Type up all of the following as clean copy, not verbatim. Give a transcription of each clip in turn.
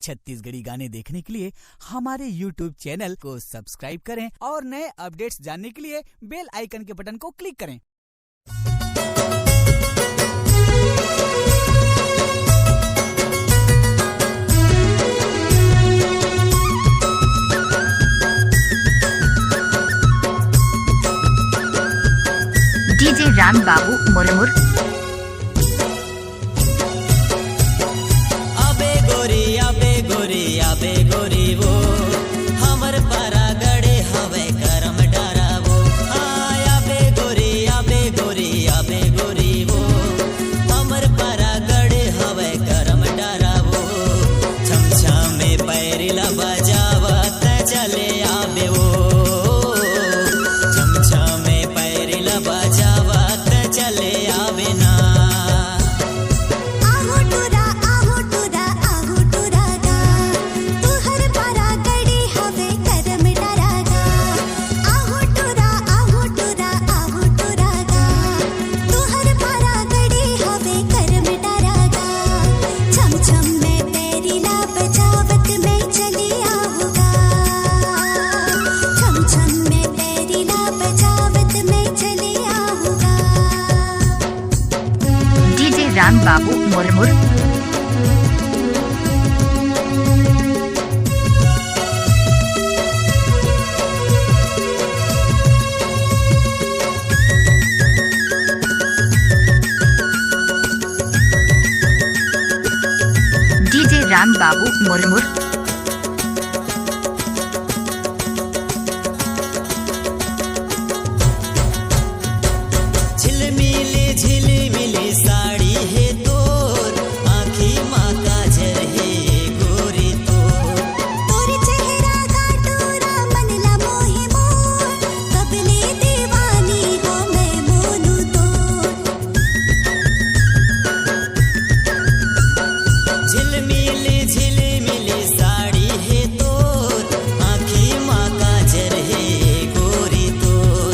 छत्तीसगढ़ी गाने देखने के लिए हमारे YouTube चैनल को सब्सक्राइब करें और नए अपडेट्स जानने के लिए बेल आइकन के बटन को क्लिक करें। डीजे राम बाबू मुरमुर। अबे गोरी वो हमर पारा गड़े हवे करम डरावो। अबे गोरी वो हमर पारा गड़े हवे करम डरावो। छमछा में पैरिला बजावत चले आबे वो। छमछा में पैरिला बजावत चले आबे ना। राम बाबू मुरमुर। डीजे राम बाबू मुरमुर। झिलमिली साड़ी है तोर, आँखी माँ काजर है गोरी तोर। तोर चेहरा का टोरा मनला मोहि मोर, कबले दीवानी हो मैं मोनू तोर। झिलमिली साड़ी है तोर, आँखी माँ काजर है गोरी तोर।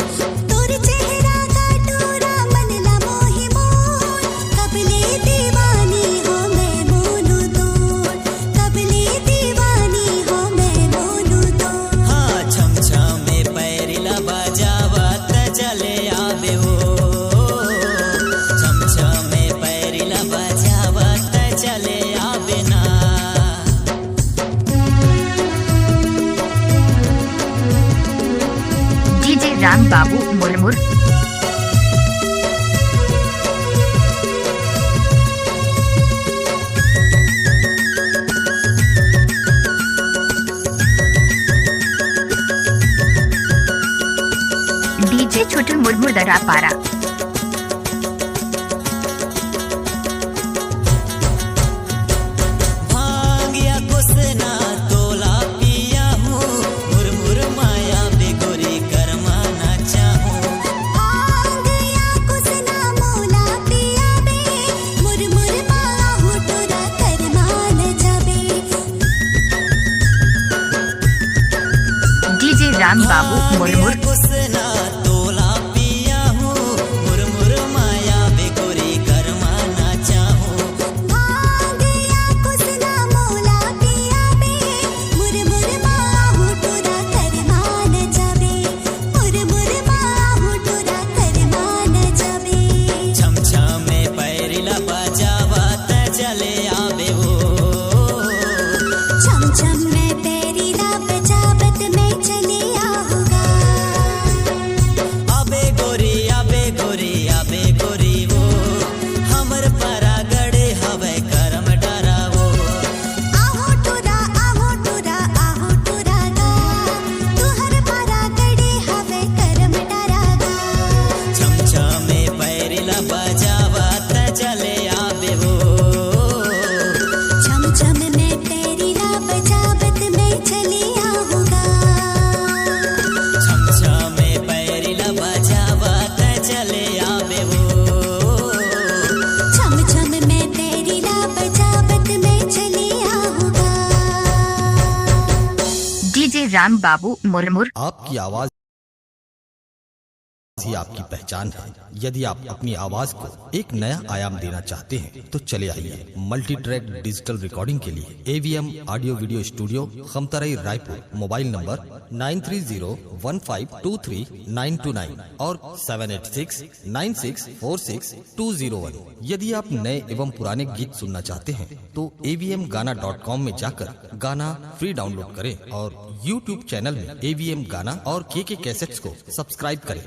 तोर चेहरा का टोरा मनला मोहि मोर, कबले दीवानी हो मैं मोनू तोर। कबले दीवानी हो मैं मोनू तोर। हाँ छमछा में पैरिला बजावत चले आबे वो। छमछा में पैरिला बजावत चले आबे ना। डीजे राम बाबू मुरमुर। डीजे छोटू मुरमुर दरा पारा। भांगिया कुसना तोला पिया हूँ, मुरमुर माया बेगोरी करमा ना चाहूँ। आंगया कुसना मोला पिया बे, मुरमुर माला हुटुरा करमान जबे। डीजे राम बाबू मुरमुर। कुसना तोला पिया हूँ, मुरमुर माया बेगोरी करमा ना चाहूँ। आंगया कुसना मोला पिया बे, मुरमुर माला हुटुरा करमान जबे। मुरमुर माला हुटुरा करमान जबे। छमछा में पैरिला बजावत चले आबे वो। छम छम में पैरिला बजावत में चले आऊंगा। अबे गोरी वो हमर पारा गड़े हवे करम डरावो। आहो टुरा गा, तुहर पारा गड़े हवे करम डरागा। छमछा में पैरिला बजावत चले आबे वो। छम छम में पैरिला बजावत में चले आऊंगा। छमछा में पैरिला बजावत चले आबे वो। छम छम में पैरिला बजावत में चले आऊंगा। डीजे राम बाबू मुरमुर। आपकी आवाज ही आपकी पहचान है। यदि आप अपनी आवाज को एक नया आयाम देना चाहते हैं तो चले आइए मल्टी ट्रैक डिजिटल रिकॉर्डिंग के लिए AVM audio video studio Khamtarai Raipur. Mobile number 9301523929 और 7869646201। यदि आप नए एवं पुराने गीत सुनना चाहते हैं तो avmgana.com में जाकर गाना फ्री डाउनलोड करें और YouTube चैनल में AVM गाना और KK कैसेट्स को सब्सक्राइब करें।